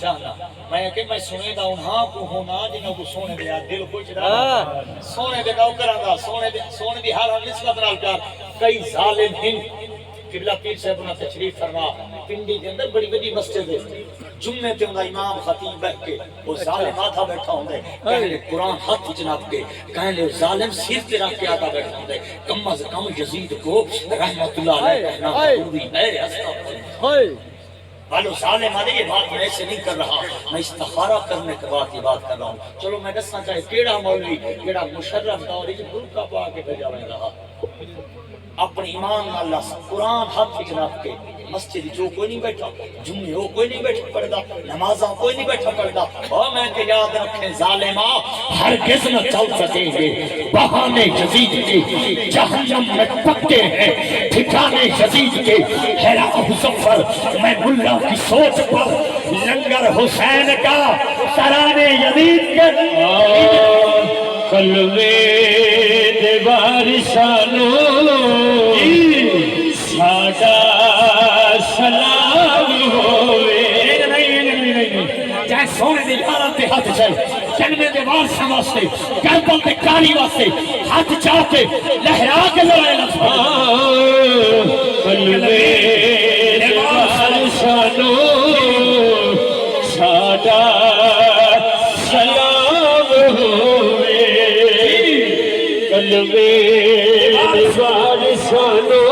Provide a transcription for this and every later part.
چاہنا میں کہ میں سنے دا انہاں کو ہونا جنہوں کو سونے دیا دل خوش رہا سونے دے نوکراں دا سونے دی ہر نسبت نال پیار کئی ظالم ہیں قبلہ پیر صاحب نے تشریف فرما پنڈی کے اندر بڑی بڑی مسجد ہے جمعے تے انہاں امام خطیب بیٹھ کے وہ ظالم ماتھا بیٹھا ہوندے کہنے قرآن ہاتھ جناب کے کہنے ظالم سر تے رکھ کے آتا بیٹھا ہوندے کم از کم یزید کو رحمت اللہ علیہ کہنا ضروری ہے استغفر والو ظالم آدھے یہ بات میں ایسے نہیں کر رہا میں استخارہ کرنے کے بعد یہ بات کر رہا ہوں چلو میں دسنا چاہے کیڑا مولوی کیڑا مشرف دور جو برکا پا کے بھیجا میں رہا اپنی ایمان اللہ قرآن ہاتھ جناب کے مسجد جو کوئی نہیں بیٹھا جمعے ہو کوئی نہیں بیٹھا پڑھتا نمازاں کوئی نہیں بیٹھا پڑھتا اور میں کہ یاد رکھیں ظالمہ ہرگز نہ چل سکیں گے بہانے یزید کے جہنم میں پکے ہیں ٹھکانے یزید کے حیرہ مظفر میں ملا کی سوچ پر لنگر حسین کا ترانے یزید کے قلبِ دیوارشانو ساڈا سلام ہوئے چاہے سونے دے یارہ تے ہاتھ چاہے جنمے دے وارثاں واسطے کربل تے کاری واسطے ہاتھ چاہ کے لہرا کے لڑائے لفظ قلبِ دیوارشانو ساڈا سلام ہوئے قلبِ دیوارشانو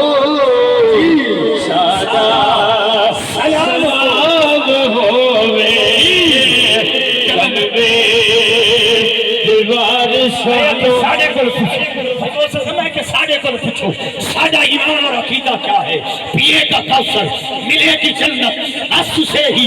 ساڈا سلام ہوئے قلبِ دیوارشانو ساڑھے کو پوچھو ساڑھا ایمان اور عقیدہ کیا ہے پیے کا کوثر ملے گی جنت اس سے ہی